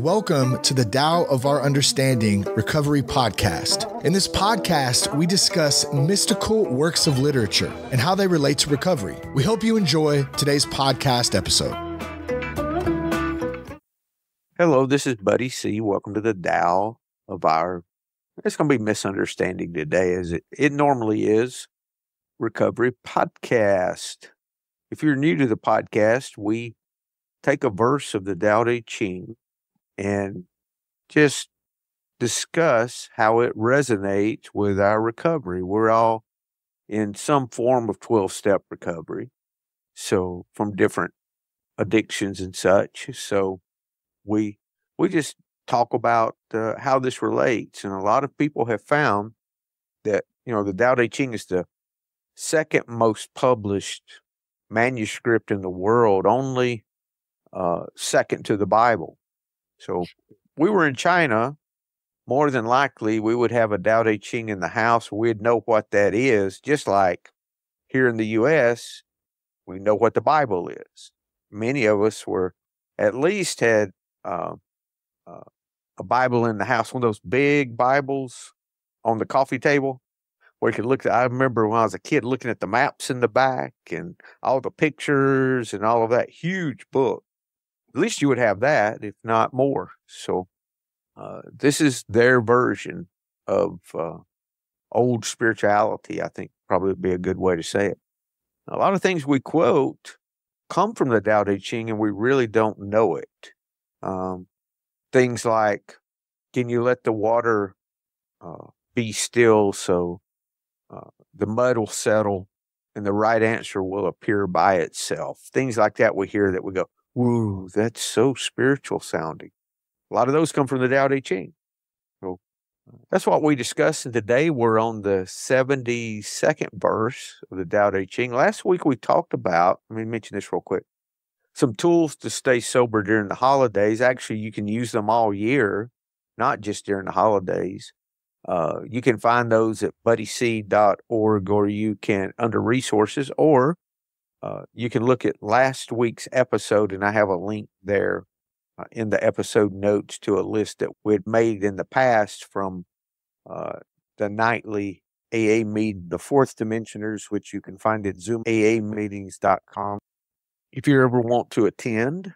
Welcome to the Tao of Our Understanding Recovery Podcast. In this podcast, we discuss mystical works of literature and how they relate to recovery. We hope you enjoy today's podcast episode. Hello, this is Buddy C. Welcome to the Tao of Our, it's going to be misunderstanding today, as it normally is, Recovery Podcast. If you're new to the podcast, we take a verse of the Tao Te Ching and just discuss how it resonates with our recovery. We're all in some form of 12-step recovery, so from different addictions and such. So we just talk about how this relates, and a lot of people have found that the Tao Te Ching is the second most published manuscript in the world, only second to the Bible. So we were in China, more than likely we would have a Tao Te Ching in the house. We'd know what that is, just like here in the U.S., we know what the Bible is. Many of us at least had a Bible in the house, one of those big Bibles on the coffee table where you could look at. I remember when I was a kid looking at the maps in the back and all the pictures and all of that huge book. At least you would have that, if not more. So this is their version of old spirituality, I think probably would be a good way to say it. A lot of things we quote come from the Tao Te Ching, and we really don't know it. Things like, can you let the water be still so the mud will settle and the right answer will appear by itself? Things like that we hear that we go, woo, that's so spiritual sounding. A lot of those come from the Tao Te Ching. So that's what we discussed. And today we're on the 72nd verse of the Tao Te Ching. Last week we talked about, let me mention this real quick, some tools to stay sober during the holidays. Actually, you can use them all year, not just during the holidays. You can find those at buddyc.org, or you can, under resources, or you can look at last week's episode, and I have a link there in the episode notes to a list that we'd made in the past from the nightly AA meeting, the Fourth Dimensioners, which you can find at zoomaameetings.com. If you ever want to attend,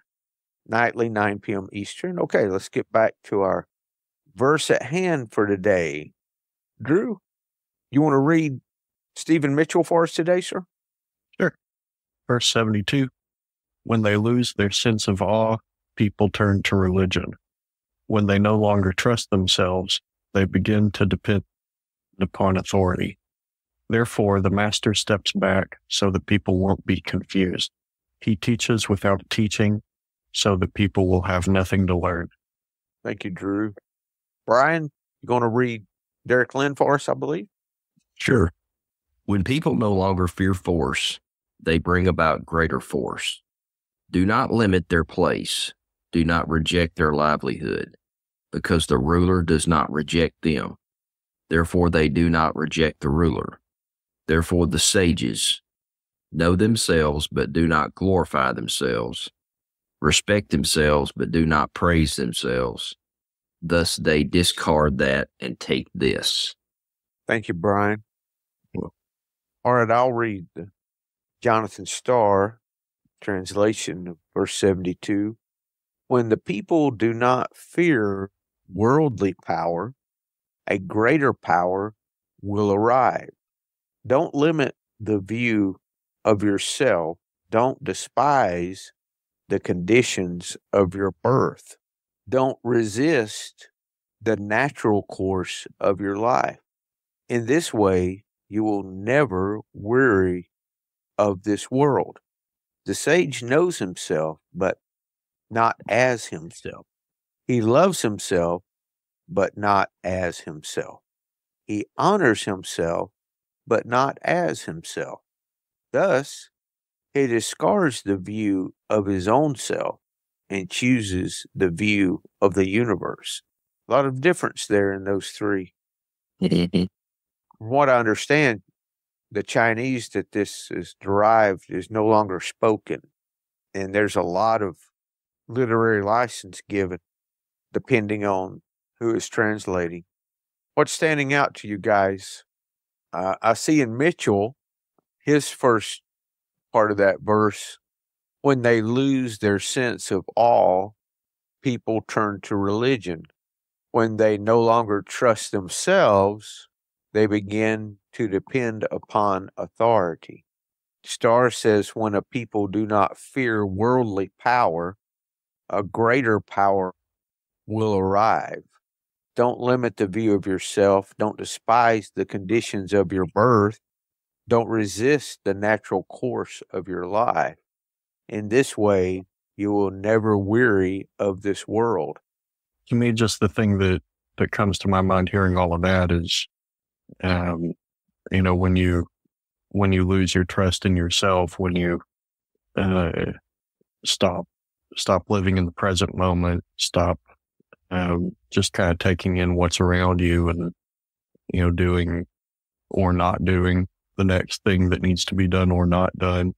nightly, 9 p.m. Eastern. Okay, let's get back to our verse at hand for today. Drew, you want to read Stephen Mitchell for us today, sir? Sure. Verse 72, when they lose their sense of awe, people turn to religion. When they no longer trust themselves, they begin to depend upon authority. Therefore, the master steps back so that people won't be confused. He teaches without teaching, so that people will have nothing to learn. Thank you, Drew. Brian, you're going to read Derek Lynn for us, I believe? Sure. When people no longer fear force, they bring about greater force. Do not limit their place. Do not reject their livelihood, because the ruler does not reject them. Therefore, they do not reject the ruler. Therefore, the sages know themselves, but do not glorify themselves, respect themselves, but do not praise themselves. Thus, they discard that and take this. Thank you, Brian. All right, I'll read the Jonathan Starr translation of verse 72. When the people do not fear worldly power, a greater power will arrive. Don't limit the view of yourself. Don't despise the conditions of your birth. Don't resist the natural course of your life. In this way, you will never weary of this world. The sage knows himself, but not as himself. He loves himself, but not as himself. He honors himself, but not as himself. Thus, he discards the view of his own self and chooses the view of the universe. A lot of difference there in those three. From what I understand, the Chinese that this is derived is no longer spoken. And there's a lot of literary license given depending on who is translating. What's standing out to you guys? I see in Mitchell, his first part of that verse, when they lose their sense of awe, people turn to religion. When they no longer trust themselves, they begin to depend upon authority. Starr says, when a people do not fear worldly power, a greater power will arrive. Don't limit the view of yourself. Don't despise the conditions of your birth. Don't resist the natural course of your life. In this way, you will never weary of this world. To me, just the thing that comes to my mind hearing all of that is, when you lose your trust in yourself, when you stop living in the present moment, stop just kind of taking in what's around you and, doing or not doing the next thing that needs to be done or not done,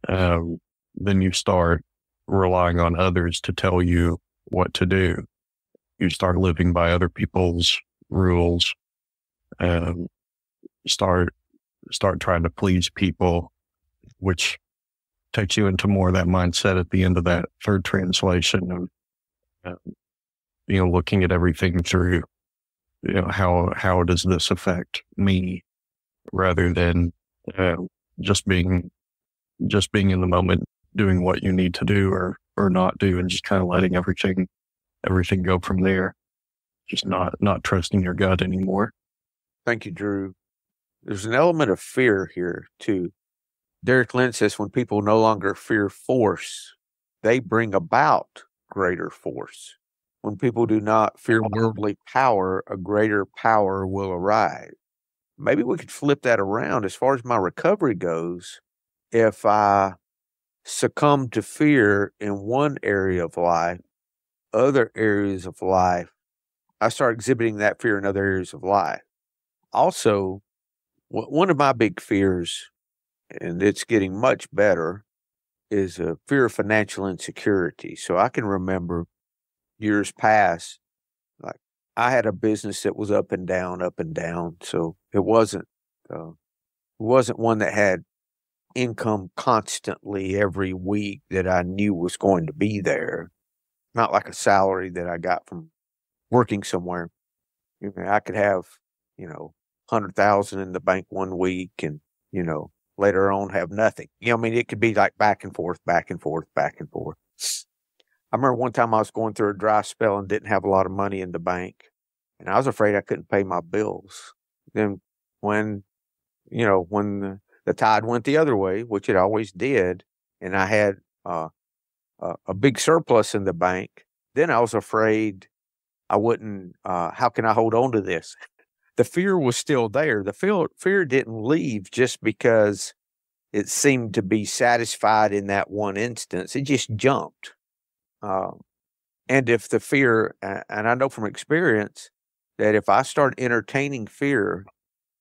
then you start relying on others to tell you what to do. You start living by other people's rules, start trying to please people, which takes you into more of that mindset at the end of that third translation of, looking at everything through, how does this affect me, rather than just being in the moment, doing what you need to do or not do, and just kind of letting everything go from there. Just not trusting your gut anymore. Thank you, Drew. There's an element of fear here, too. Derek Lynn says when people no longer fear force, they bring about greater force. When people do not fear worldly power, a greater power will arrive. Maybe we could flip that around. As far as my recovery goes, if I succumb to fear in one area of life, other areas of life, I start exhibiting that fear in other areas of life. Also, one of my big fears, and it's getting much better, is a fear of financial insecurity. So I can remember years past, like I had a business that was up and down. So it wasn't one that had income constantly every week that I knew was going to be there. Not like a salary that I got from working somewhere. I could have, 100,000 in the bank one week and, later on have nothing. It could be like back and forth. I remember one time I was going through a dry spell and didn't have a lot of money in the bank, and I was afraid I couldn't pay my bills. Then when the tide went the other way, which it always did, and I had a big surplus in the bank, then I was afraid I wouldn't, how can I hold on to this? The fear was still there. The fear didn't leave just because it seemed to be satisfied in that one instance. It just jumped. And if the fear, and I know from experience that if I start entertaining fear,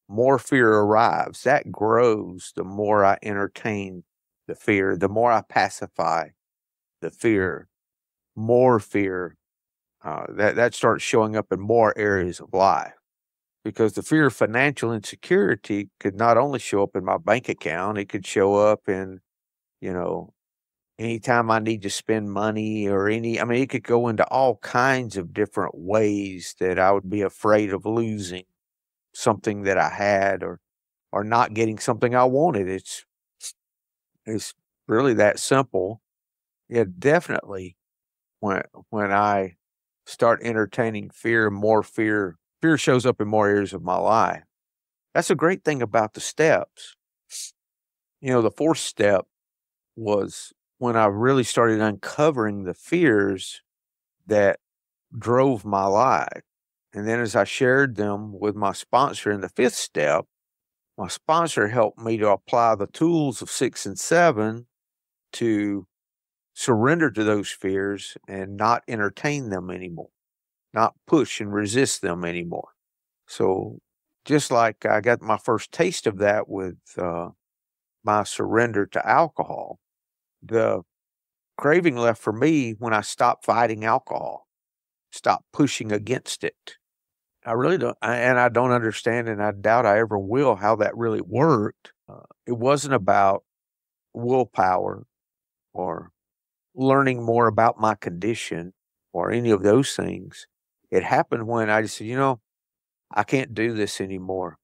more fear arrives. That grows the more I entertain the fear, the more I pacify the fear, more fear. That starts showing up in more areas of life, because the fear of financial insecurity could not only show up in my bank account, it could show up in, anytime I need to spend money or it could go into all kinds of different ways that I would be afraid of losing something that I had or not getting something I wanted. It's really that simple. Yeah, definitely. When I start entertaining fear, more fear shows up in more areas of my life. That's a great thing about the steps. The fourth step was when I really started uncovering the fears that drove my life. And then as I shared them with my sponsor in the fifth step, my sponsor helped me to apply the tools of 6 and 7 to surrender to those fears and not entertain them anymore, not push and resist them anymore. So just like I got my first taste of that with my surrender to alcohol, the craving left for me when I stopped fighting alcohol. stop pushing against it. I really don't, and I don't understand, and I doubt I ever will, how that really worked. It wasn't about willpower or learning more about my condition or any of those things. It happened when I just said, I can't do this anymore.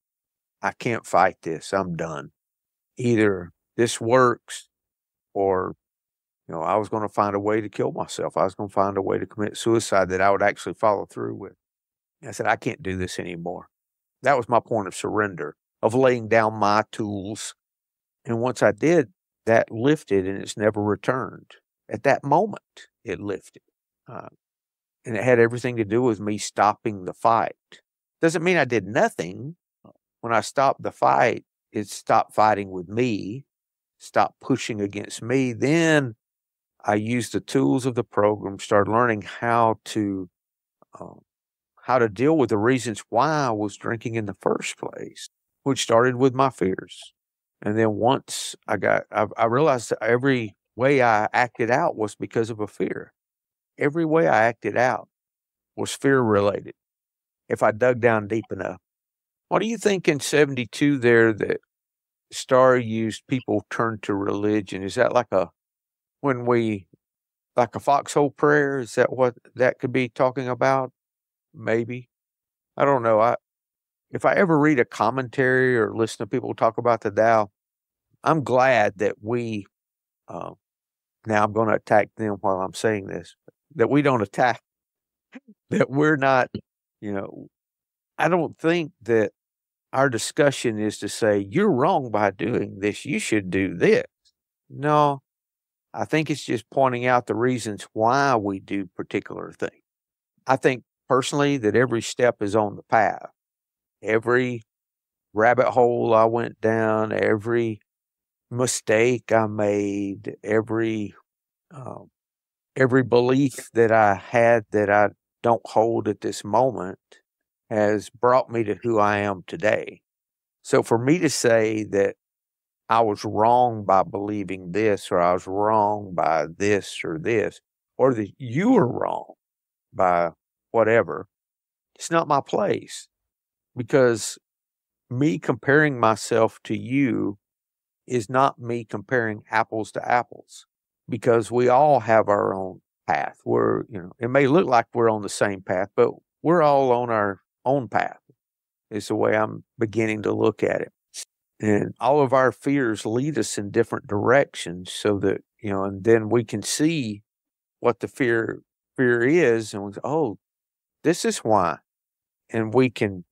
I can't fight this. I'm done. Either this works or, I was going to find a way to kill myself. I was going to find a way to commit suicide that I would actually follow through with. I said, I can't do this anymore. That was my point of surrender, of laying down my tools. And once I did, that lifted and it's never returned. At that moment, it lifted. And it had everything to do with me stopping the fight. Doesn't mean I did nothing. When I stopped the fight, it stopped fighting with me, stopped pushing against me. Then I used the tools of the program, started learning how to deal with the reasons why I was drinking in the first place, which started with my fears. And then once I realized that every way I acted out was because of a fear. Every way I acted out was fear related. If I dug down deep enough. What do you think in 72 there that Starr used people turned to religion? Is that like a foxhole prayer? Is that what that could be talking about? Maybe. I don't know. If I ever read a commentary or listen to people talk about the Tao, I'm glad that we, now I'm going to attack them while I'm saying this, that we don't attack, that we're not, I don't think that our discussion is to say, you're wrong by doing this, you should do this. No, I think it's just pointing out the reasons why we do particular things. I think personally that every step is on the path. Every rabbit hole I went down, every mistake I made, every belief that I had that I don't hold at this moment has brought me to who I am today. So for me to say that I was wrong by believing this, or I was wrong by this or this, or that you were wrong by whatever, it's not my place. Because me comparing myself to you is not me comparing apples to apples, because we all have our own path. It may look like we're on the same path, but we're all on our own path, is the way I'm beginning to look at it. And all of our fears lead us in different directions so that, and then we can see what the fear is, and we say, oh, this is why. And we can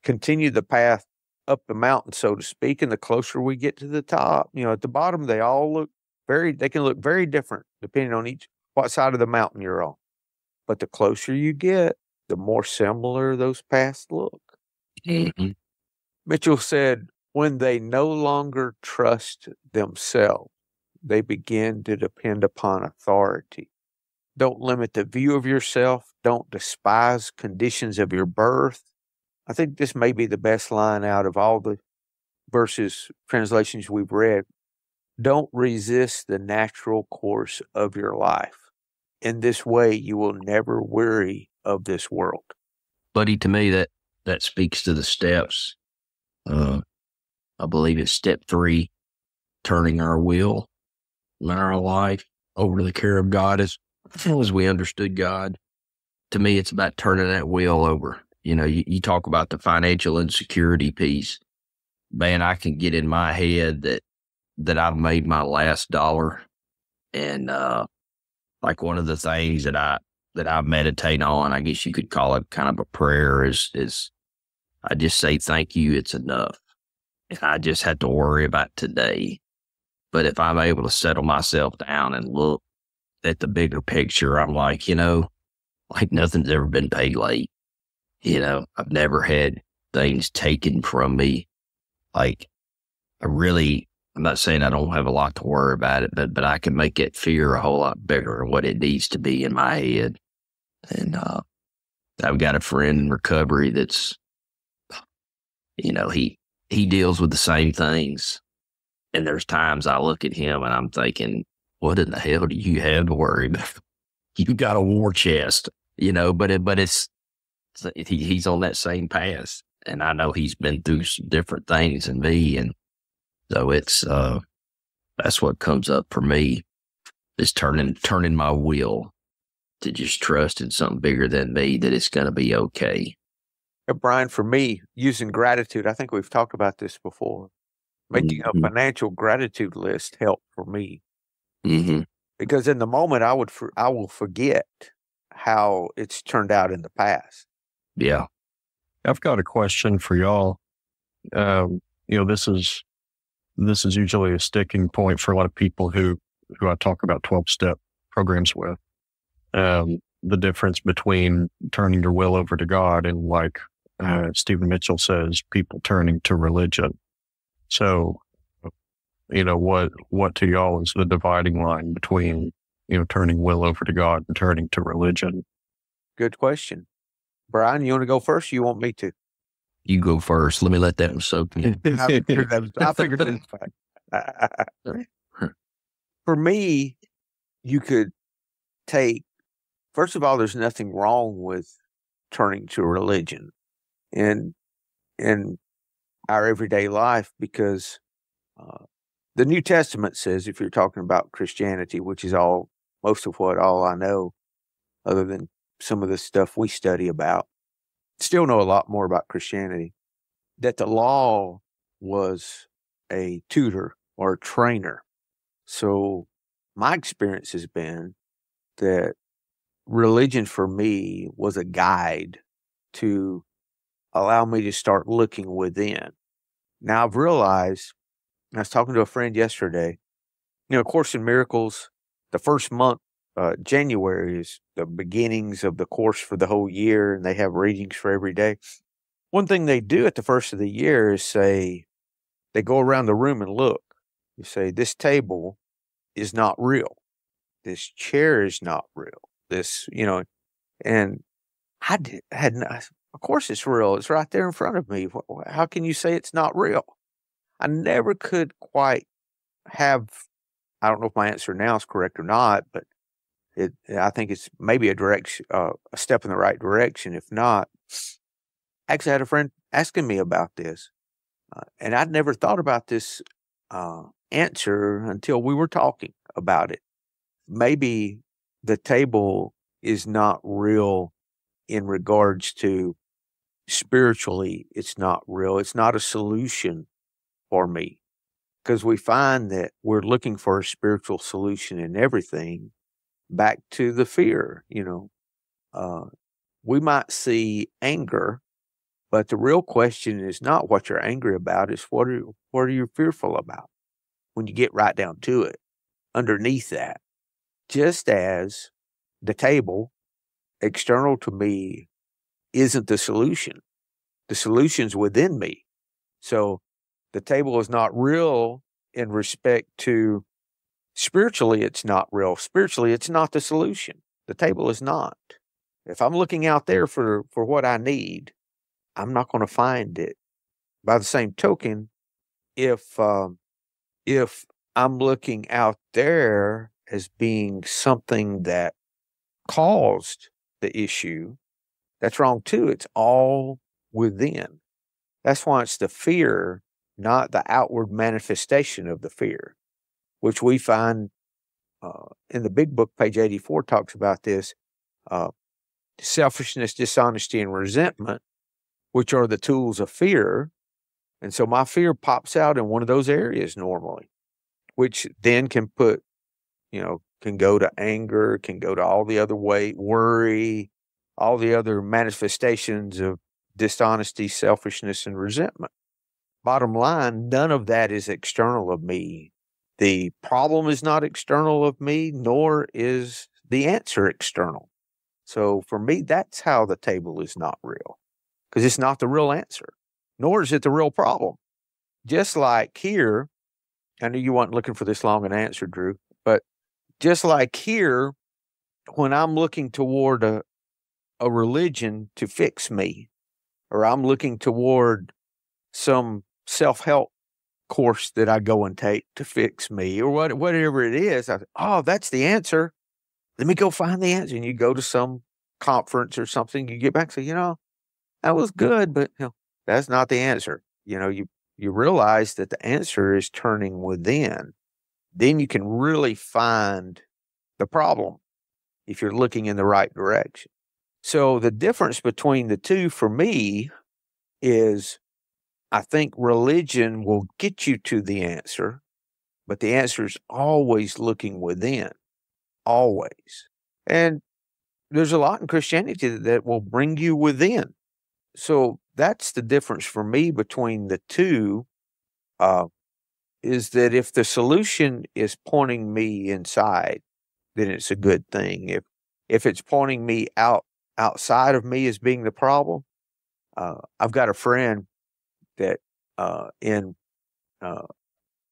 continue the path up the mountain, so to speak, and the closer we get to the top, at the bottom, they can look very different depending on what side of the mountain you're on. But the closer you get, the more similar those paths look. Mm-hmm. Mitchell said, when they no longer trust themselves, they begin to depend upon authority. Don't limit the view of yourself. Don't despise conditions of your birth. I think this may be the best line out of all the verses, translations we've read. Don't resist the natural course of your life. In this way, you will never weary of this world. Buddy, to me, that speaks to the steps. I believe it's step 3, turning our will in our life over to the care of God as we understood God. To me, it's about turning that will over. You talk about the financial insecurity piece. Man, I can get in my head that I've made my last dollar. And like one of the things that I meditate on, I guess you could call it kind of a prayer, is I just say, thank you, it's enough. And I just had to worry about today. But if I'm able to settle myself down and look at the bigger picture, I'm like, like nothing's ever been paid late. I've never had things taken from me. Like, I'm not saying I don't have a lot to worry about it, but I can make that fear a whole lot bigger than what it needs to be in my head. And I've got a friend in recovery that's, he deals with the same things. And there's times I look at him and I'm thinking, what in the hell do you have to worry about? You got a war chest. but he's on that same path, and I know he's been through some different things than me, and so that's what comes up for me, is turning my will to just trust in something bigger than me, that it's going to be okay. Brian, for me, using gratitude, I think we've talked about this before. Making a financial gratitude list helped for me. Mm-hmm. Because in the moment, I will forget how it's turned out in the past. Yeah. I've got a question for y'all. This is usually a sticking point for a lot of people who I talk about 12-step programs with. The difference between turning your will over to God and, like Stephen Mitchell says, people turning to religion. So, what to y'all is the dividing line between, turning will over to God and turning to religion? Good question. Brian, you want to go first or you want me to? You go first. Let me let that one soak in. I figured it was fine. For me, you could take, first of all, there's nothing wrong with turning to religion in our everyday life, because the New Testament says, if you're talking about Christianity, which is most of all I know, other than some of the stuff we study about, still know a lot more about Christianity, that the law was a tutor or a trainer. So my experience has been that religion for me was a guide to allow me to start looking within. Now I've realized, I was talking to a friend yesterday, Course in Miracles, the first month, January, is the beginnings of the course for the whole year, and they have readings for every day. One thing they do at the first of the year is say, they go around the room and look. You say, this table is not real. This chair is not real. This, and I had not, of course it's real. It's right there in front of me. How can you say it's not real? I never could quite have, I don't know if my answer now is correct or not, but I think it's maybe a step in the right direction. If not, actually I had a friend asking me about this, and I'd never thought about this answer until we were talking about it. Maybe the table is not real in regards to spiritually, it's not real. It's not a solution for me, because we find that we're looking for a spiritual solution in everything. Back to the fear, we might see anger, but the real question is not what you're angry about, it's what are you fearful about when you get right down to it. Underneath that, just as the table, external to me, isn't the solution. The solution's within me. So the table is not real in respect to spiritually, it's not real. Spiritually, it's not the solution. The table is not. If I'm looking out there for what I need, I'm not going to find it. By the same token, if I'm looking out there as being something that caused the issue, that's wrong too. It's all within. That's why it's the fear, not the outward manifestation of the fear, which we find in the big book, page 84, talks about this. Selfishness, dishonesty, and resentment, which are the tools of fear. And so my fear pops out in one of those areas normally, which then can can go to anger, can go to all the other worry, all the other manifestations of dishonesty, selfishness, and resentment. Bottom line, none of that is external of me. The problem is not external of me, nor is the answer external. So for me, that's how the table is not real, because it's not the real answer, nor is it the real problem. Just like here, I knew you weren't looking for this long an answer, Drew, but just like here, when I'm looking toward a religion to fix me, or I'm looking toward some self-help course that I go and take to fix me, or whatever it is, that's the answer. Let me go find the answer. And you go to some conference or something, you get back and say, that was good, but that's not the answer. You realize that the answer is turning within. Then you can really find the problem if you're looking in the right direction. So the difference between the two for me is, I think religion will get you to the answer, but the answer is always looking within, always. And there's a lot in Christianity that will bring you within. So that's the difference for me between the two, is that if the solution is pointing me inside, then it's a good thing. If it's pointing me outside of me as being the problem, I've got a friend that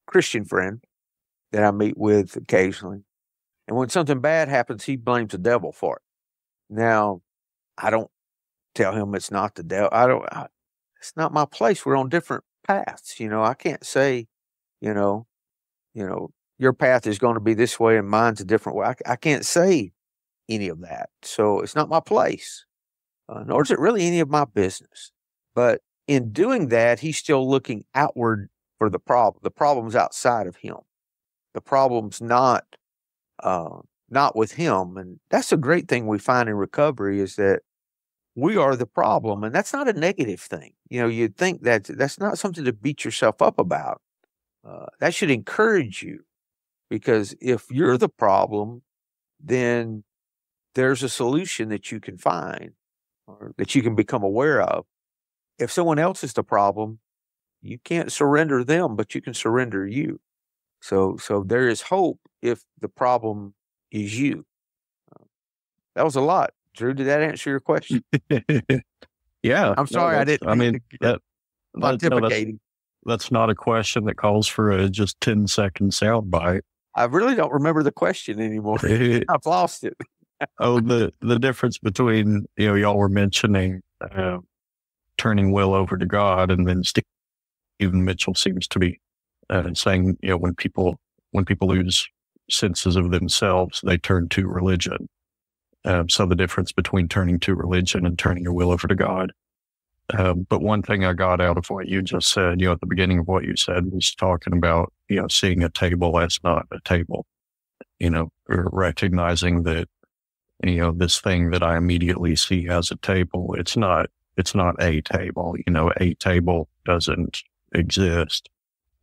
Christian friend that I meet with occasionally, and when something bad happens, he blames the devil for it. Now, I don't tell him it's not the devil. It's not my place. We're on different paths. I can't say, your path is going to be this way and mine's a different way. I can't say any of that. So it's not my place, nor is it really any of my business. But in doing that, he's still looking outward for the problem. The problem's outside of him. The problem's not with him. And that's a great thing we find in recovery, is that we are the problem. And that's not a negative thing. You'd think that that's not something to beat yourself up about. That should encourage you, because if you're the problem, then there's a solution that you can find or that you can become aware of. If someone else is the problem, you can't surrender them, but you can surrender you. So there is hope if the problem is you. That was a lot. Drew, did that answer your question? Yeah. I'm sorry, I didn't. I mean, pontificating. That's not a question that calls for a just 10-second soundbite. I really don't remember the question anymore. I've lost it. The difference between, y'all were mentioning turning will over to God, and then Stephen Mitchell seems to be saying, when people lose senses of themselves, they turn to religion. So the difference between turning to religion and turning your will over to God. But one thing I got out of what you just said, at the beginning of what you said, was talking about, seeing a table as not a table, or recognizing that, this thing that I immediately see as a table, it's not a table. A table doesn't exist.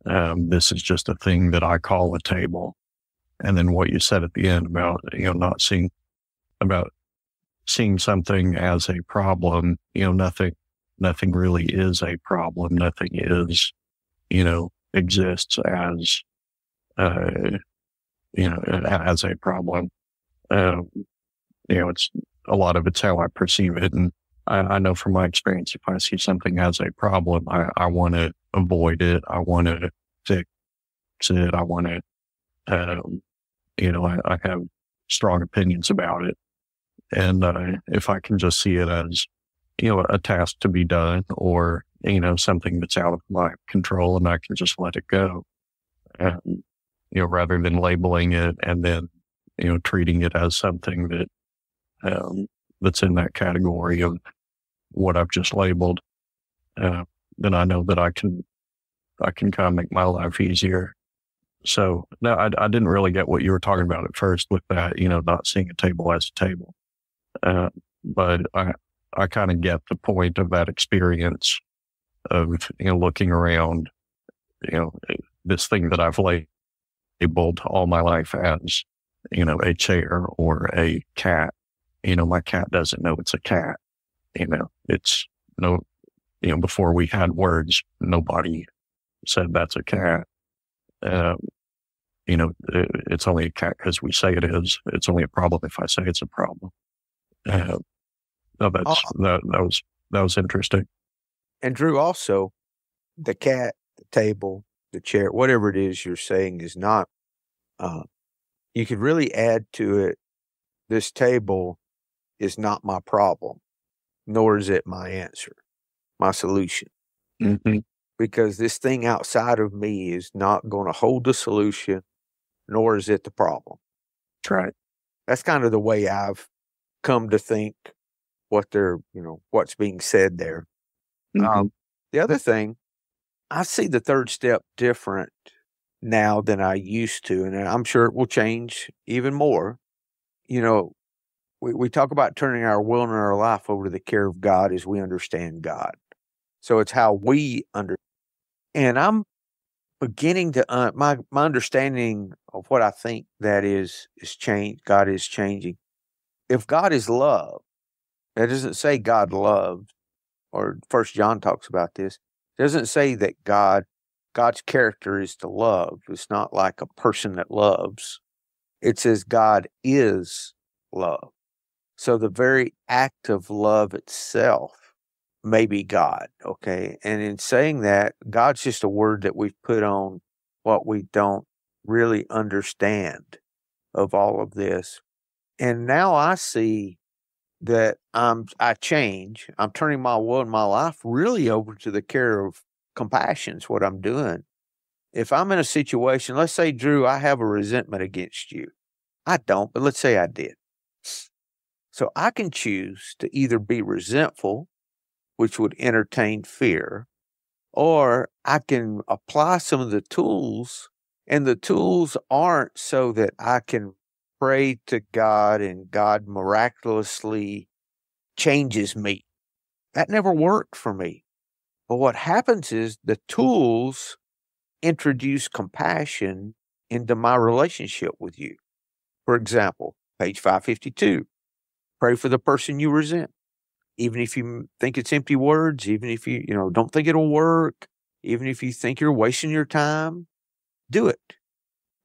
This is just a thing that I call a table. And then what you said at the end about, not seeing, about seeing something as a problem, nothing really is a problem. Nothing is, exists as, as a problem. It's a lot of it's how I perceive it. And I know from my experience, if I see something as a problem, I want to avoid it. I want to fix it. I want to, I have strong opinions about it. And if I can just see it as, a task to be done, or, something that's out of my control, and I can just let it go, rather than labeling it and then, treating it as something that, that's in that category of what I've just labeled, then I know that I can kind of make my life easier. So no, I didn't really get what you were talking about at first with that, not seeing a table as a table. But I kind of get the point of that experience of, looking around, this thing that I've labeled all my life as, a chair or a cat. My cat doesn't know it's a cat. It's before we had words, nobody said that's a cat. It's only a cat because we say it is. It's only a problem if I say it's a problem. That was interesting. And Drew, also, the cat, the table, the chair, whatever it is you're saying is not, you could really add to it, this table is not my problem, nor is it my answer, my solution. Mm-hmm. Because this thing outside of me is not going to hold the solution, nor is it the problem. That's right. That's kind of the way I've come to think what they're, what's being said there. The other thing, I see the third step different now than I used to, and I'm sure it will change even more. We talk about turning our will and our life over to the care of God as we understand God. So it's how we understand. And I'm beginning to, my understanding of what I think that is changed. God is changing. If God is love, that doesn't say God loved, or First John talks about this. It doesn't say that God's character is to love. It's not like a person that loves. It says God is love. So the very act of love itself may be God, okay? And in saying that, God's just a word that we've put on what we don't really understand of all of this. And now I see that I change. I'm turning my will and my life really over to the care of compassion is what I'm doing. If I'm in a situation, let's say, Drew, I have a resentment against you. I don't, but let's say I did. So I can choose to either be resentful, which would entertain fear, or I can apply some of the tools, and the tools aren't so that I can pray to God and God miraculously changes me. That never worked for me. But what happens is the tools introduce compassion into my relationship with you. For example, page 552, pray for the person you resent. Even if you think it's empty words, even if you, don't think it'll work, even if you think you're wasting your time, do it.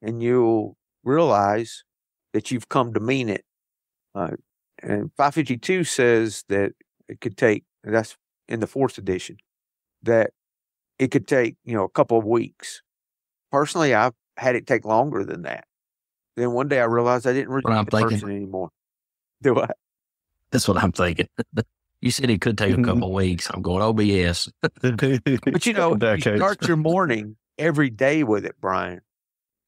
And you'll realize that you've come to mean it. And 552 says that it could take, that's in the 4th edition, that it could take, a couple of weeks. Personally, I've had it take longer than that. Then one day I realized I didn't resent the person anymore. Do what? That's what I'm thinking. You said it could take a couple of weeks. I'm going, OBS. But you start your morning every day with it, Brian.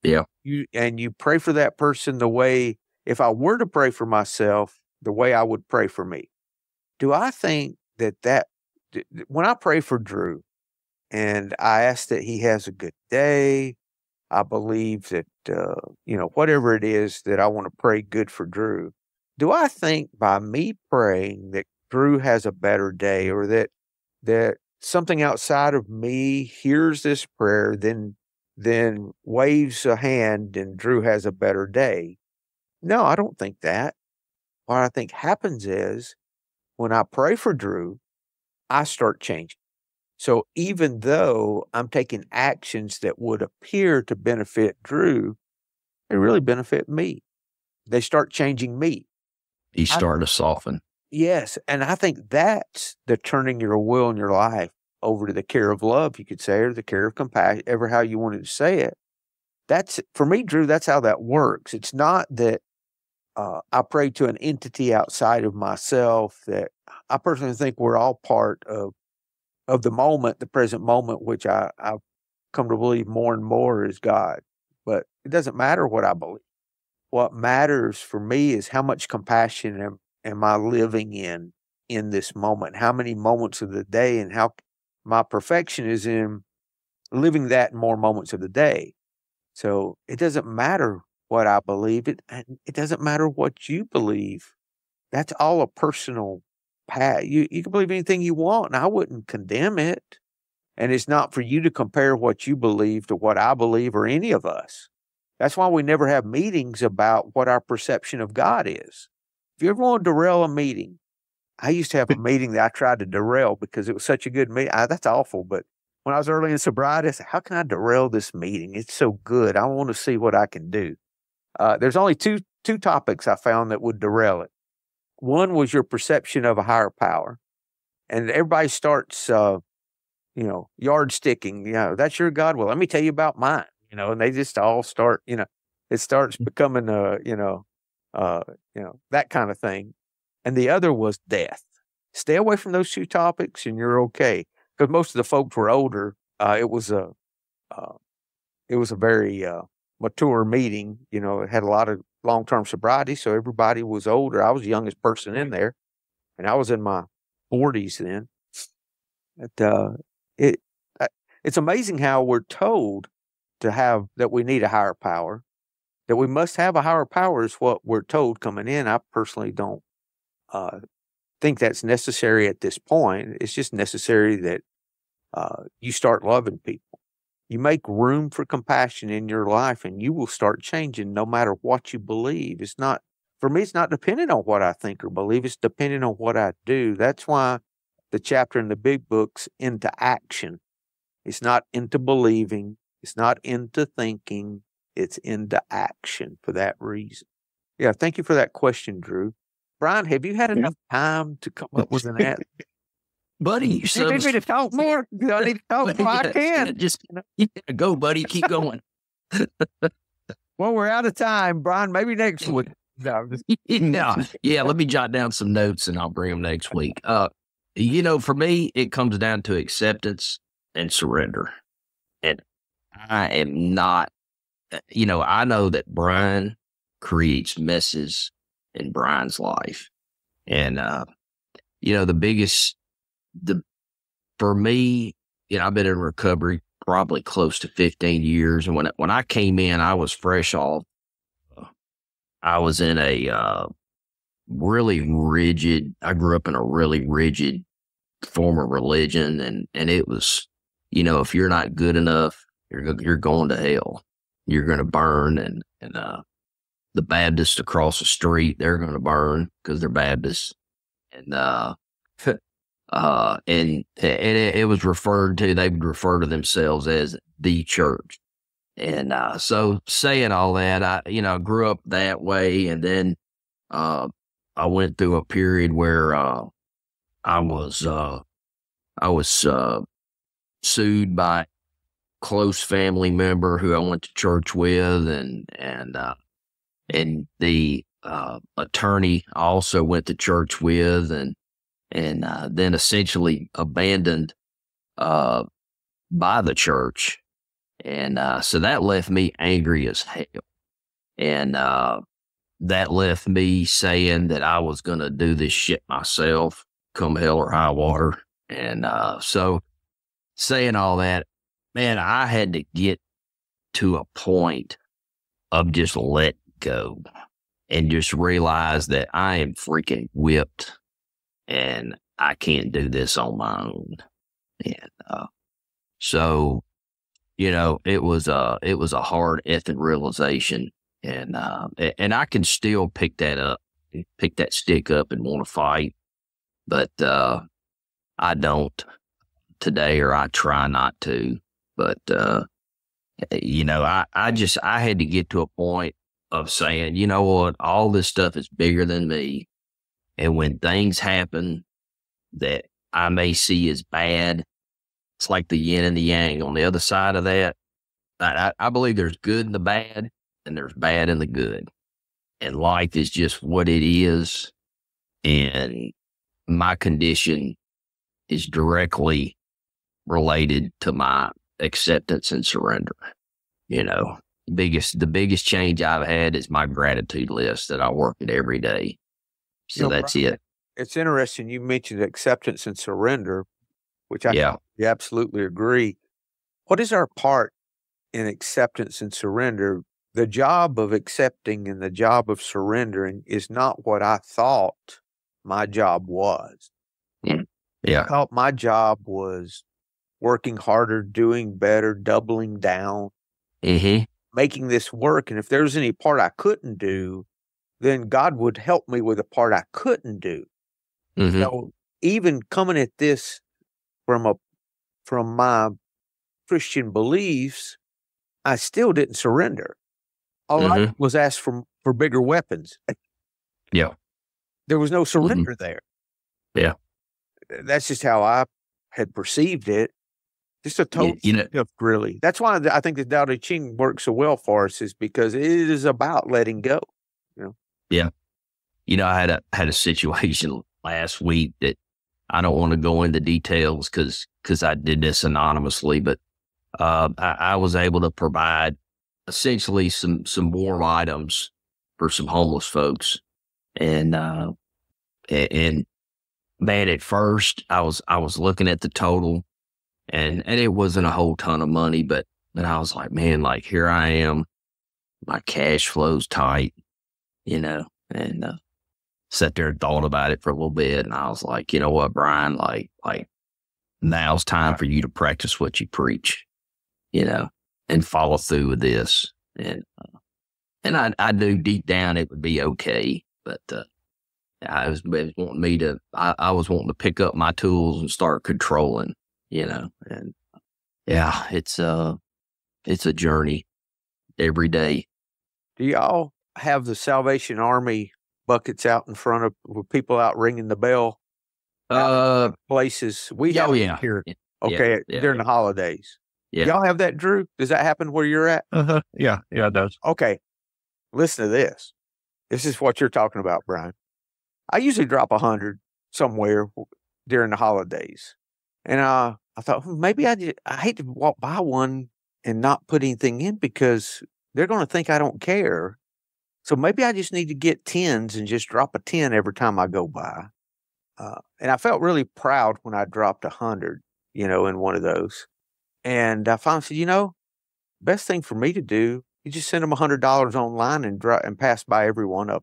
Yeah. You pray for that person the way, if I were to pray for myself, the way I would pray for me. Do I think that when I pray for Drew and I ask that he has a good day, I believe that, whatever it is that I want to pray good for Drew, do I think by me praying that Drew has a better day, or that something outside of me hears this prayer, then waves a hand and Drew has a better day? No, I don't think that. What I think happens is when I pray for Drew, I start changing. So even though I'm taking actions that would appear to benefit Drew, they really benefit me. They start changing me. He's starting to soften. Yes. And I think that's the turning your will and your life over to the care of love, you could say, or the care of compassion, ever how you wanted to say it. That's, for me, Drew, that's how that works. It's not that I pray to an entity outside of myself. That I personally think we're all part of the moment, the present moment, which I've come to believe more and more is God. But it doesn't matter what I believe. What matters for me is how much compassion am I living in this moment? How many moments of the day, and how my perfection is in living that in more moments of the day. So it doesn't matter what I believe. It doesn't matter what you believe. That's all a personal path. You can believe anything you want, and I wouldn't condemn it. And it's not for you to compare what you believe to what I believe or any of us. That's why we never have meetings about what our perception of God is. If you ever want to derail a meeting, I used to have a meeting that I tried to derail because it was such a good meeting. That's awful, but when I was early in sobriety, I said, how can I derail this meeting? It's so good. I want to see what I can do. There's only two topics I found that would derail it. One was your perception of a higher power. And everybody starts, yard sticking. That's your God. Well, let me tell you about mine. And they just all start, it starts becoming, that kind of thing. And the other was death. Stay away from those two topics and you're okay. Because most of the folks were older. It was a very mature meeting. It had a lot of long-term sobriety, so everybody was older. I was the youngest person in there. and I was in my 40s then. It's amazing how we're told that we need a higher power, that we must have a higher power is what we're told coming in. I personally don't think that's necessary at this point. It's just necessary that you start loving people. You make room for compassion in your life, and you will start changing no matter what you believe. For me, it's not dependent on what I think or believe. It's dependent on what I do. That's why the chapter in the big book's into action. It's not into believing. It's not into thinking. It's into action for that reason. Yeah, thank you for that question, Drew. Brian, have you had enough time to come up with an answer? Buddy, you need me to talk more? I need to talk more. I can. Just go, buddy. Keep going. Well, we're out of time, Brian. Maybe next week. No, yeah, let me jot down some notes and I'll bring them next week. For me, it comes down to acceptance and surrender. And I am not, I know that Brian creates messes in Brian's life. And, for me, I've been in recovery probably close to 15 years. And when I came in, I was fresh off. I was in a really rigid, I grew up in a really rigid form of religion. And it was, if you're not good enough, you're going to hell. You're going to burn. And the Baptists across the street, they're going to burn because they're Baptists. And, it was they would refer to themselves as the church. And, so saying all that, I grew up that way. And then, I went through a period where, I was sued by a close family member who I went to church with, and the attorney I also went to church with, and then essentially abandoned by the church, and so that left me angry as hell, and that left me saying that I was going to do this shit myself, come hell or high water. And so saying all that, man, I had to get to a point of just let go and just realize that I am freaking whipped and I can't do this on my own. And so, it was a hard effing realization. And I can still pick that stick up and want to fight, but I don't today, or I try not to. But I had to get to a point of saying, you know what, all this stuff is bigger than me, and when things happen that I may see as bad, it's like the yin and the yang. On the other side of that, I believe there's good in the bad, and there's bad in the good. And life is just what it is. And my condition is directly related to my acceptance and surrender. The biggest change I've had is my gratitude list that I work at every day. So that's it. It's interesting. You mentioned acceptance and surrender, which I absolutely agree. What is our part in acceptance and surrender? The job of accepting and the job of surrendering is not what I thought my job was. Yeah. I thought my job was working harder, doing better, doubling down, making this work. And if there was any part I couldn't do, then God would help me with the part I couldn't do. So even coming at this from my Christian beliefs, I still didn't surrender. All I was asked for bigger weapons. Yeah. There was no surrender there. Yeah. That's just how I had perceived it. Just a total shift, really. That's why I think the Tao Te Ching works so well for us, is because it is about letting go. Yeah. I had a situation last week that I don't want to go into details because I did this anonymously, but I was able to provide essentially some warm items for some homeless folks. And man, at first I was looking at the total, and it wasn't a whole ton of money, but I was like, man, like here I am, my cash flow's tight, and sat there and thought about it for a little bit, and I was like, you know what, Brian, like now's time for you to practice what you preach, and follow through with this, and I knew deep down it would be okay, but it was wanting me to. I was wanting to pick up my tools and start controlling, and yeah, it's a journey every day. Do y'all have the Salvation Army buckets out in front of with people out ringing the bell? Places we have here. Okay, during the holidays. Yeah. Y'all have that, Drew? Does that happen where you're at? Yeah, it does. Okay. Listen to this. This is what you're talking about, Brian. I usually drop 100 somewhere during the holidays. And I thought, maybe I hate to walk by one and not put anything in because they're going to think I don't care. So maybe I just need to get 10s and just drop a 10 every time I go by. And I felt really proud when I dropped 100, in one of those. And I finally said, best thing for me to do, you just send them $100 online and pass by every one of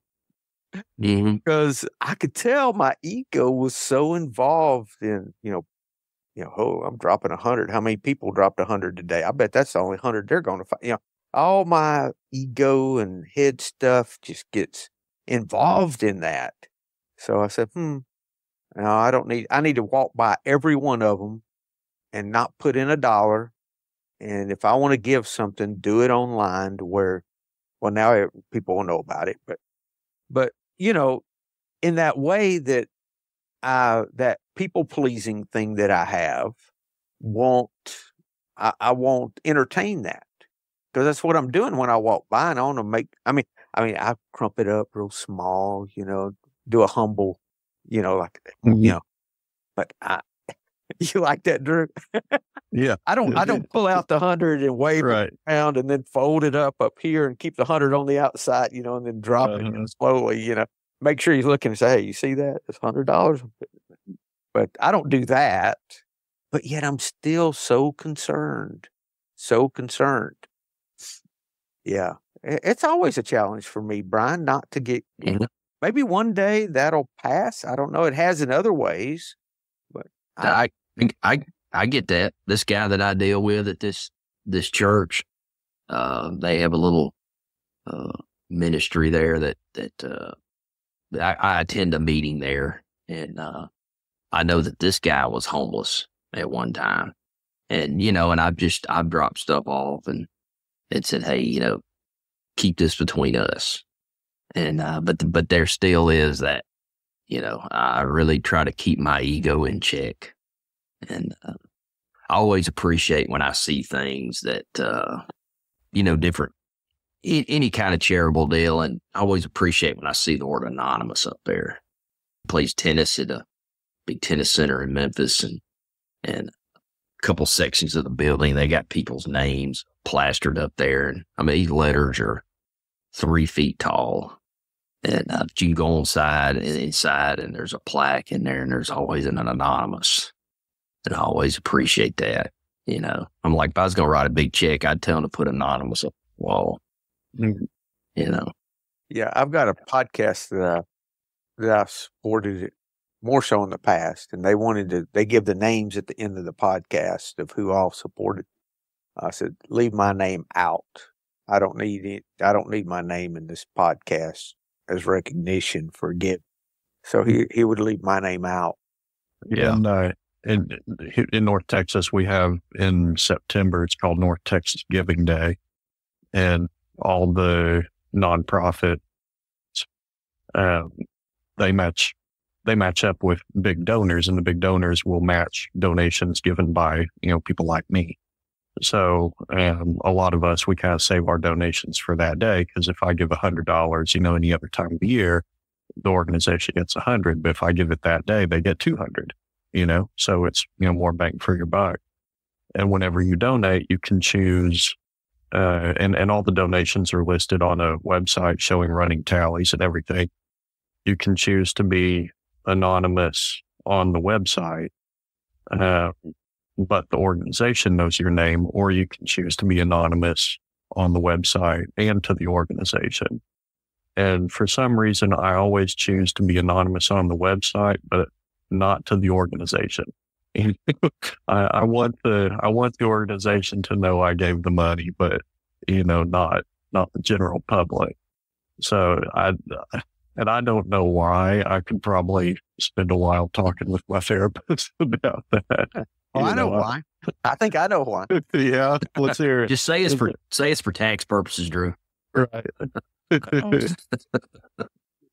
them. Mm-hmm. Because I could tell my ego was so involved in, I'm dropping 100. How many people dropped 100 today? I bet that's the only 100 they're going to find. All my ego and head stuff just gets involved in that. So I said, no, I need to walk by every one of them and not put in $1. And if I want to give something, do it online to where, well, now people will know about it. But in that way that that people pleasing thing that I have, I won't entertain that because that's what I'm doing when I walk by and I want to make. I mean, I crump it up real small, do a humble, But you like that, Drew? Yeah. I don't pull out the 100 and wave it around and then fold it up here and keep the 100 on the outside, and then drop it slowly, Make sure you're looking and say, hey, you see that? It's $100. But I don't do that. But yet I'm still so concerned. So concerned. Yeah. It's always a challenge for me, Brian, not to get, maybe one day that'll pass. I don't know. It has in other ways. But I get that. This guy that I deal with at this church, they have a little ministry there that I attend a meeting there, and I know that this guy was homeless at one time, and and I've dropped stuff off and said, hey, keep this between us, and but there still is that, I really try to keep my ego in check. And I always appreciate when I see things that, different, any kind of charitable deal. And I always appreciate when I see the word anonymous up there. He plays tennis at a big tennis center in Memphis, and a couple sections of the building, they got people's names plastered up there. And these letters are 3 feet tall. And you can go inside, and there's a plaque in there, and there's always an anonymous. And I always appreciate that. I'm like, if I was going to write a big check, I'd tell them to put anonymous up the wall. Yeah, I've got a podcast that I've supported it more so in the past, and they give the names at the end of the podcast of who all supported. I said, leave my name out. I don't need it. I don't need my name in this podcast as recognition for giving. So he would leave my name out. Yeah. And in North Texas, we have in September, it's called North Texas Giving Day. And all the nonprofits, they match up with big donors, and the big donors will match donations given by, people like me. So a lot of us, we kind of save our donations for that day, because if I give $100, any other time of the year, the organization gets 100. But if I give it that day, they get 200. So it's, more bang for your buck. And whenever you donate, you can choose, and all the donations are listed on a website showing running tallies and everything. You can choose to be anonymous on the website, but the organization knows your name, or you can choose to be anonymous on the website and to the organization. And for some reason, I always choose to be anonymous on the website, but not to the organization. I want the organization to know I gave the money, but not the general public. So I don't know why. I could probably spend a while talking with my therapist about that. Oh, I know why. I think I know why. Yeah, let's hear it. Just say it's for tax purposes, Drew. Right.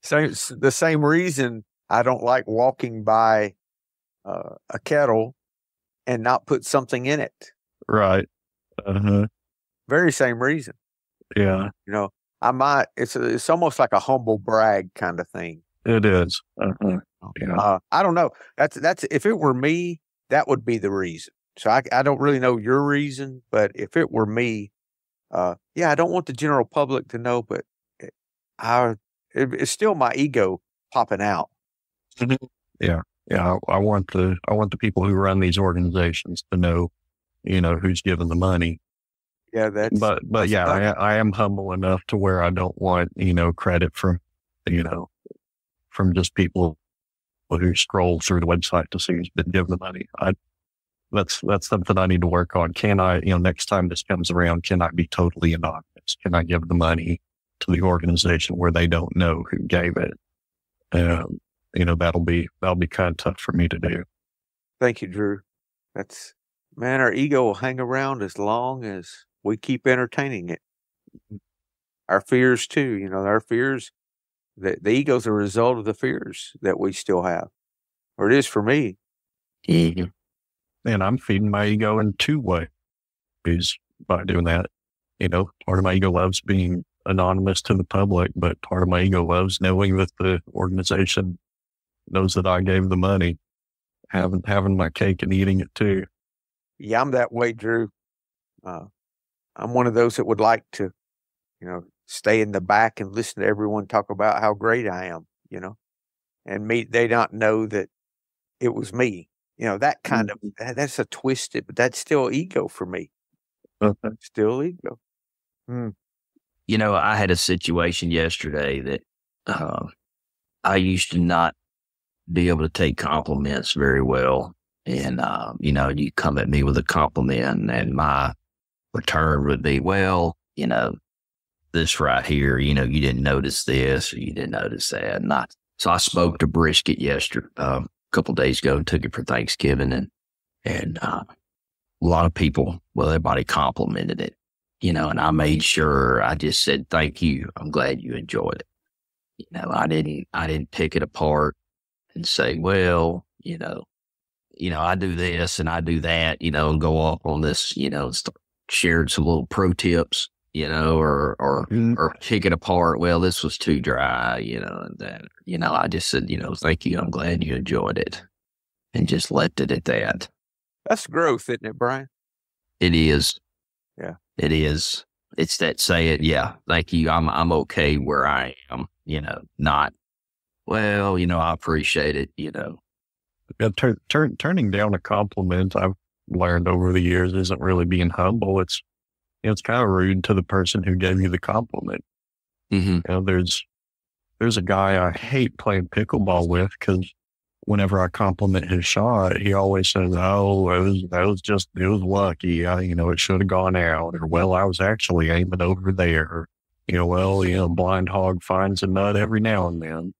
So it's the same reason I don't like walking by a kettle and not put something in it. Right. Uh-huh. Very same reason. Yeah. I might. It's almost like a humble brag kind of thing. It is. Uh-huh. Yeah. I don't know. That's if it were me, that would be the reason. So I don't really know your reason, but if it were me, I don't want the general public to know, but it's still my ego popping out. Yeah. Yeah. I want the people who run these organizations to know, who's giving the money. Yeah, but yeah, I am humble enough to where I don't want, credit from just people who scroll through the website to see who's been given the money. That's something I need to work on. Can I, next time this comes around, can I be totally anonymous? Can I give the money to the organization where they don't know who gave it? That'll be kind of tough for me to do. Thank you, Drew. Our ego will hang around as long as we keep entertaining it. Our fears too, our fears, the ego's a result of the fears that we still have, or it is for me. Mm-hmm. And I'm feeding my ego in two ways by doing that. Part of my ego loves being anonymous to the public, but part of my ego loves knowing that the organization knows that I gave the money, having my cake and eating it too. Yeah, I'm that way, Drew. I'm one of those that would like to, stay in the back and listen to everyone talk about how great I am, and they not know that it was me. That kind of, that's a twisted, but that's still ego for me. Okay. Still ego. I had a situation yesterday that I used to not be able to take compliments very well. And, you come at me with a compliment and my return would be, well, this right here, you didn't notice this or you didn't notice that. So I spoke to brisket yesterday, a couple of days ago, and took it for Thanksgiving. And a lot of people, everybody complimented it, and I made sure I just said, thank you. I'm glad you enjoyed it. I didn't pick it apart and say, well, I do this and I do that, and go off on this, and start sharing some little pro tips, or pick it apart. Well, this was too dry, and that, I just said, thank you. I'm glad you enjoyed it, and just left it at that. That's growth, isn't it, Brian? It is. Yeah, it is. It's that say it. Yeah. Thank you. I'm okay where I am, not, well, I appreciate it, Yeah, turning down a compliment, I've learned over the years, isn't really being humble. It's kind of rude to the person who gave you the compliment. Mm-hmm. There's a guy I hate playing pickleball with because whenever I compliment his shot, he always says, "Oh, it was lucky. It should have gone out," or "Well, I was actually aiming over there." Blind hog finds a nut every now and then.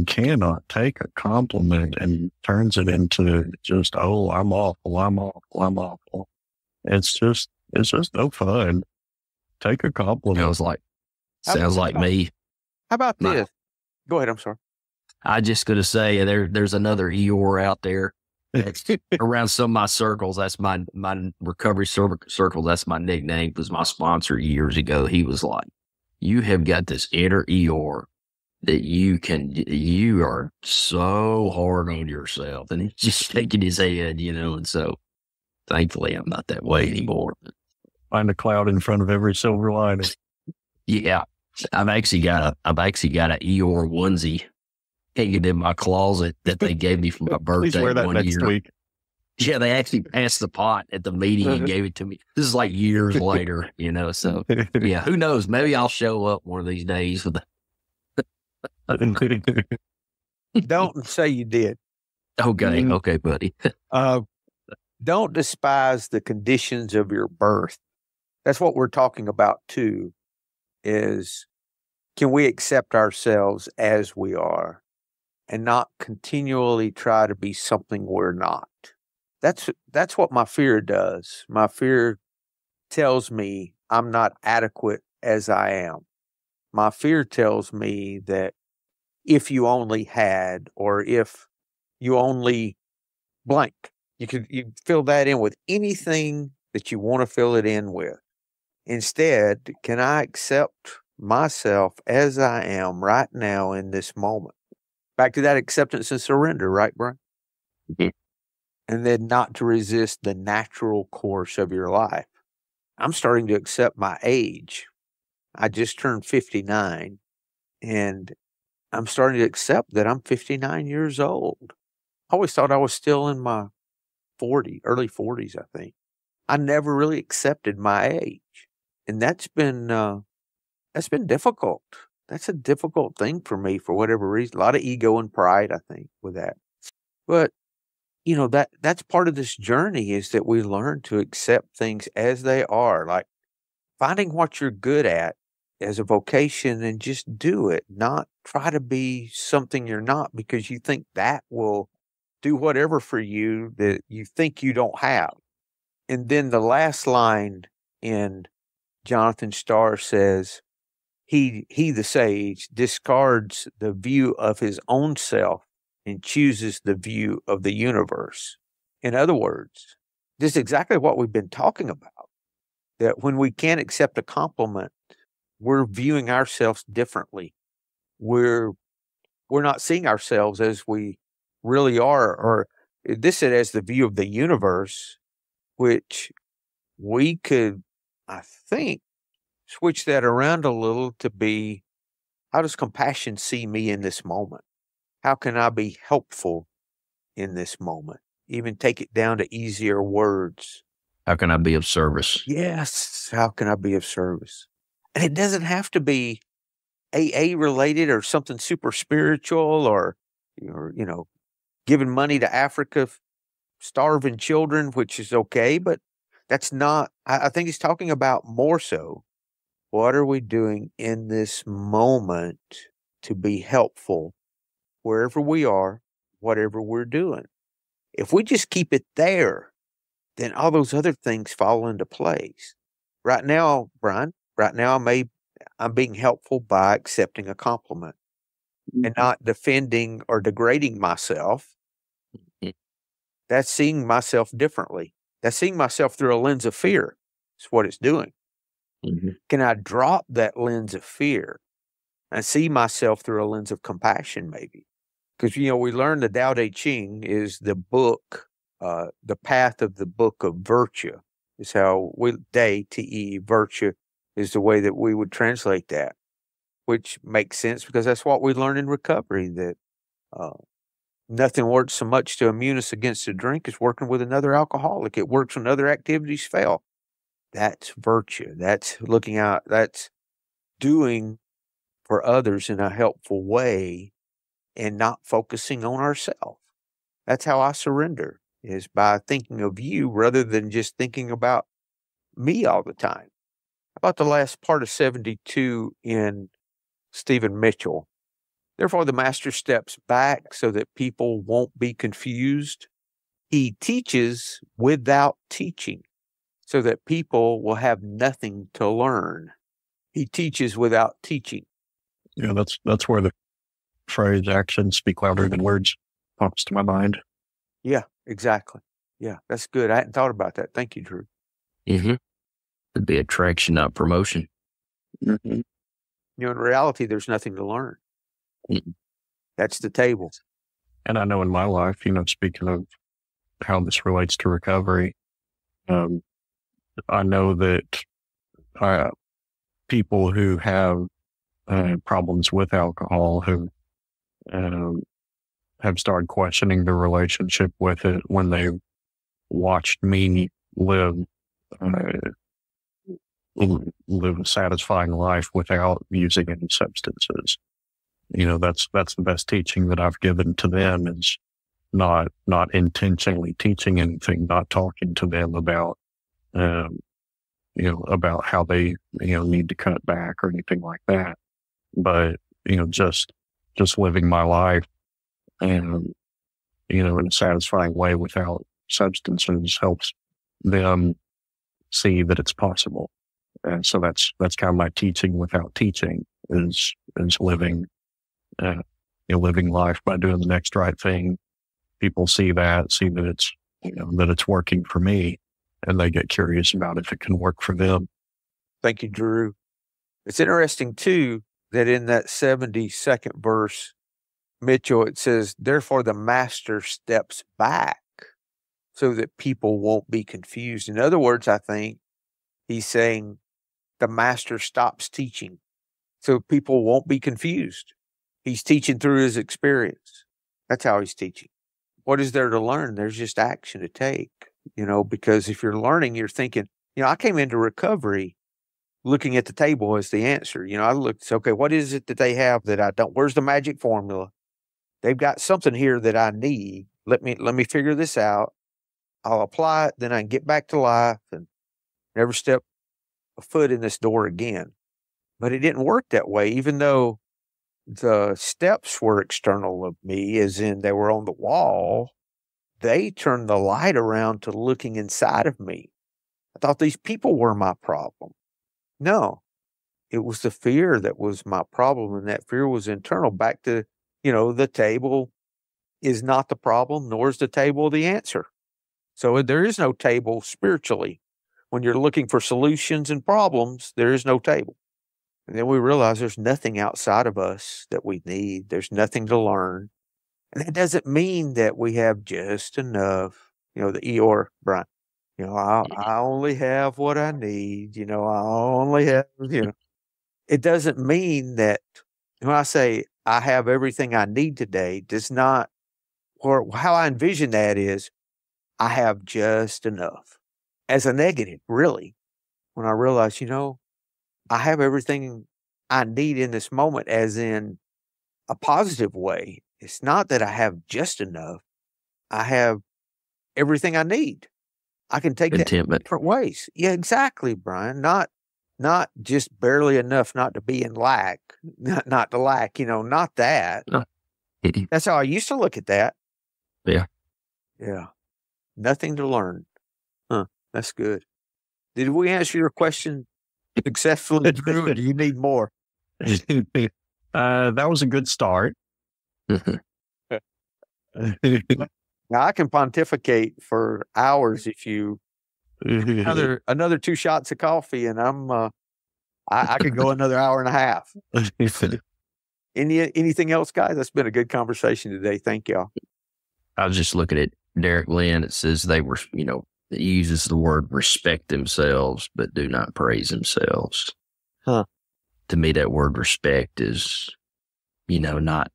Cannot take a compliment and turns it into just, "Oh, I'm awful. It's just no fun. Take a compliment. Sounds like me. How about this? Go ahead. I'm sorry. I just going to say there's another Eeyore out there that's around some of my circles. That's my recovery circle. That's my nickname. Was my sponsor years ago. He was like, "You have got this inner Eeyore that you are so hard on yourself," and he's just shaking his head, and so thankfully I'm not that way anymore. Find a cloud in front of every silver lining. Yeah. I've actually got a Eeyore onesie hanging in my closet that they gave me for my Please birthday wear that one next year. week. Yeah, they actually passed the pot at the meeting and gave it to me. This is like years later, so yeah, who knows? Maybe I'll show up one of these days with Don't say you did. Okay, buddy. Don't despise the conditions of your birth. That's what we're talking about too, is can we accept ourselves as we are and not continually try to be something we're not? That's what my fear does. My fear tells me I'm not adequate as I am. My fear tells me that if you only had, or if you only blank, you fill that in with anything that you want to fill it in with. Instead, can I accept myself as I am right now in this moment? Back to that acceptance and surrender, right, Brian? Mhm. And then not to resist the natural course of your life. I'm starting to accept my age. I just turned 59, and I'm starting to accept that I'm 59 years old. I always thought I was still in my early 40s, I think. I never really accepted my age. And that's been difficult. That's a difficult thing for me for whatever reason. A lot of ego and pride, I think, with that. But that's part of this journey, is that we learn to accept things as they are, like finding what you're good at as a vocation and just do it, not try to be something you're not because you think that will do whatever for you that you think you don't have. And then the last line in Jonathan Starr says, he the sage discards the view of his own self and chooses the view of the universe. In other words, this is exactly what we've been talking about, that when we can't accept a compliment, we're viewing ourselves differently. We're not seeing ourselves as we really are, or this is as the view of the universe, which we could, I think, switch that around a little to be, how does compassion see me in this moment? How can I be helpful in this moment? Even take it down to easier words. How can I be of service? Yes, how can I be of service? And it doesn't have to be AA related or something super spiritual, or giving money to Africa, starving children, which is okay, but that's not, I think he's talking about more so, what are we doing in this moment to be helpful wherever we are, whatever we're doing? If we just keep it there, then all those other things fall into place. Right now, Brian, I'm being helpful by accepting a compliment and not defending or degrading myself. That's seeing myself differently. That's seeing myself through a lens of fear. That's what it's doing. Mm-hmm. Can I drop that lens of fear and see myself through a lens of compassion, maybe? Because, we learned the Tao Te Ching is the book, the path of the book of virtue, is how Te, virtue, is the way that we would translate that, which makes sense because that's what we learn in recovery, that nothing works so much to immune us against a drink as working with another alcoholic. It works when other activities fail. That's virtue. That's looking out. That's doing for others in a helpful way and not focusing on ourselves. That's how I surrender, is by thinking of you rather than just thinking about me all the time. How about the last part of 72 in Stephen Mitchell? Therefore, the master steps back so that people won't be confused. He teaches without teaching so that people will have nothing to learn. He teaches without teaching. Yeah, that's where the phrase "actions speak louder than words" pops to my mind. Yeah, exactly. Yeah, that's good. I hadn't thought about that. Thank you, Drew. Mm-hmm. It'd be attraction, not promotion. Mm-hmm. In reality, there's nothing to learn. Mm-hmm. That's the table. And I know in my life, speaking of how this relates to recovery, I know that people who have problems with alcohol, who have started questioning the relationship with it when they watched me live a satisfying life without using any substances. That's the best teaching that I've given to them, is not intentionally teaching anything, not talking to them about, about how they, need to cut back or anything like that. But, just living my life and, in a satisfying way without substances helps them see that it's possible. And so that's kind of my teaching without teaching, is living, living life by doing the next right thing. People see that it's, that it's working for me, and they get curious about if it can work for them. Thank you, Drew. It's interesting too that in that 72nd verse, Mitchell, it says, therefore the master steps back so that people won't be confused. In other words, I think he's saying the master stops teaching so people won't be confused. He's teaching through his experience. That's how he's teaching. What is there to learn? There's just action to take, because if you're learning, you're thinking, I came into recovery looking at the table as the answer. I looked, okay, what is it that they have that I don't? Where's the magic formula? They've got something here that I need. Let me figure this out. I'll apply it, then I can get back to life and never step a foot in this door again. But it didn't work that way, even though the steps were external of me, as in they were on the wall. They turned the light around to looking inside of me. I thought these people were my problem. No, it was the fear that was my problem, and that fear was internal. Back to, the table is not the problem, nor is the table the answer. So there is no table spiritually. When you're looking for solutions and problems, there is no table. And then we realize there's nothing outside of us that we need. There's nothing to learn. And that doesn't mean that we have just enough, the Eeyore, Brian. I only have what I need. I only have, It doesn't mean that when I say I have everything I need today, does not, or how I envision that is, I have just enough. As a negative, really, when I realize, I have everything I need in this moment, as in a positive way. It's not that I have just enough. I have everything I need. I can take that in different ways. Yeah, exactly, Brian. Not just barely enough not to be in lack, not to lack, not that. No. That's how I used to look at that. Yeah. Yeah. Nothing to learn. Huh. That's good. Did we answer your question successfully, Drew, or do you need more? That was a good start. Now I can pontificate for hours if you another 2 shots of coffee, and I could go another hour and a half. Anything else, guys? That's been a good conversation today. Thank y'all. I was just looking at Derek Lynn. It says they were, it uses the word respect themselves, but do not praise themselves. Huh. To me, that word respect is, not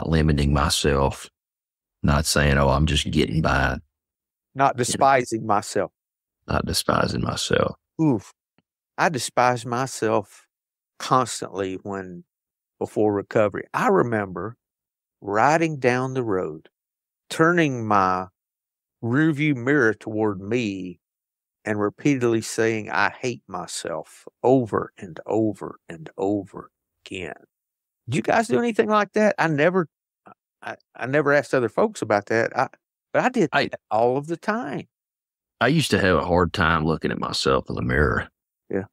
limiting myself, not saying, oh, I'm just getting by. Not despising myself. Not despising myself. Oof. I despise myself constantly before recovery. I remember riding down the road, turning my rearview mirror toward me and repeatedly saying, I hate myself over and over and over again. Did you guys do anything like that? I never asked other folks about that. But I did that all of the time. I used to have a hard time looking at myself in the mirror. Yeah.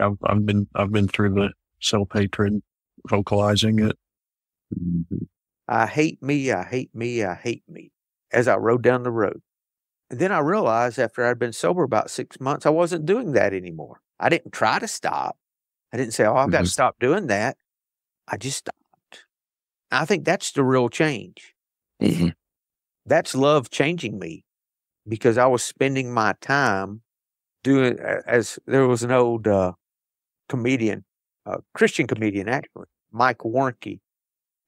I've been through the self-hatred, vocalizing it. I hate me, I hate me, I hate me, as I rode down the road. And then I realized after I'd been sober about 6 months, I wasn't doing that anymore. I didn't try to stop. I didn't say, I've got to stop doing that. I just stopped. I think that's the real change. Mm-hmm. That's love changing me, because I was spending my time doing, as there was an old comedian, Christian comedian actually, Mike Warnke,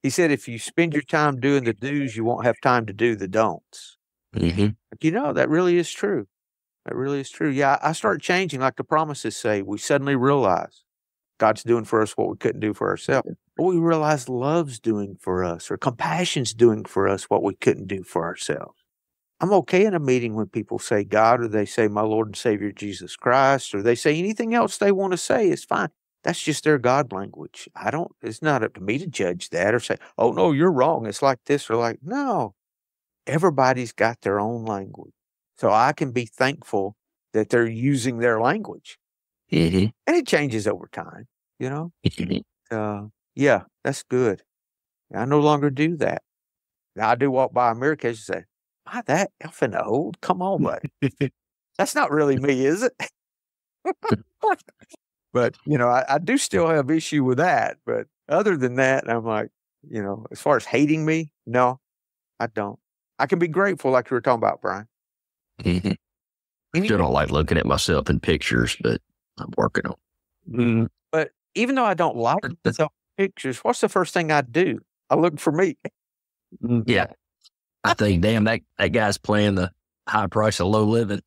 He said, if you spend your time doing the do's, you won't have time to do the don'ts. Mm-hmm. That really is true. That really is true. Yeah, I start changing, like the promises say. We suddenly realize God's doing for us what we couldn't do for ourselves. Or we realize love's doing for us, or compassion's doing for us what we couldn't do for ourselves. I'm okay in a meeting when people say God, or they say my Lord and Savior Jesus Christ, or they say anything else they want to say. It's fine. That's just their God language. It's not up to me to judge that or say, oh, no, you're wrong. It's like this or like, no. Everybody's got their own language. So I can be thankful that they're using their language. Mm-hmm. And it changes over time, Yeah, that's good. I no longer do that. Now, I do walk by a mirror occasionally and say, "Am I that effing old? Come on, buddy." That's not really me, is it? But, I do still have issue with that. But other than that, I'm like, as far as hating me, no, I don't. I can be grateful like you were talking about, Brian. Mm-hmm. I still don't like looking at myself in pictures, but I'm working on it. Mm-hmm. But even though I don't like myself in pictures, what's the first thing I do? I look for me. Yeah. I think, damn, that guy's playing the high price of low living.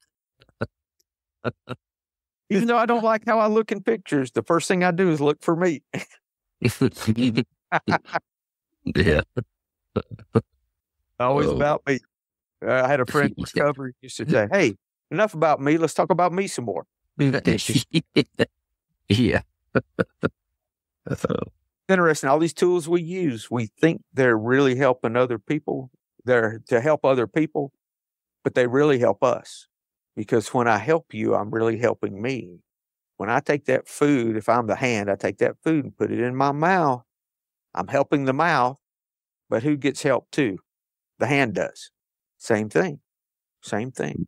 Even though I don't like how I look in pictures, the first thing I do is look for me. Yeah. Always about me. I had a friend in recovery used to say, hey, enough about me. Let's talk about me some more. Yeah. Interesting. All these tools we use, we think they're really helping other people. They're to help other people, but they really help us. Because when I help you, I'm really helping me. When I take that food, if I'm the hand, I take that food and put it in my mouth. I'm helping the mouth, but who gets helped too? The hand does. Same thing. Same thing.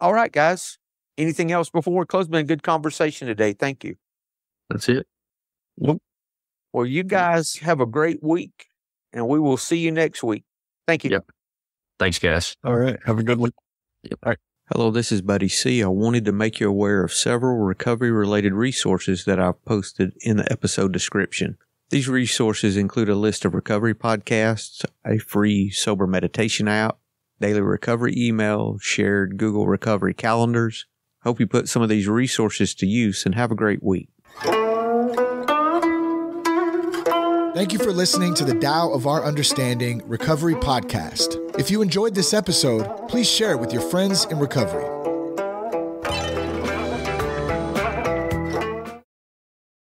All right, guys. Anything else before we close? Been a good conversation today. Thank you. That's it. Well, you guys have a great week, and we will see you next week. Thank you. Yep. Thanks, guys. All right. Have a good one. Yep. All right. Hello, this is Buddy C. I wanted to make you aware of several recovery-related resources that I've posted in the episode description. These resources include a list of recovery podcasts, a free sober meditation app, daily recovery email, shared Google recovery calendars. Hope you put some of these resources to use and have a great week. Thank you for listening to the Tao of Our Understanding Recovery Podcast. If you enjoyed this episode, please share it with your friends in recovery.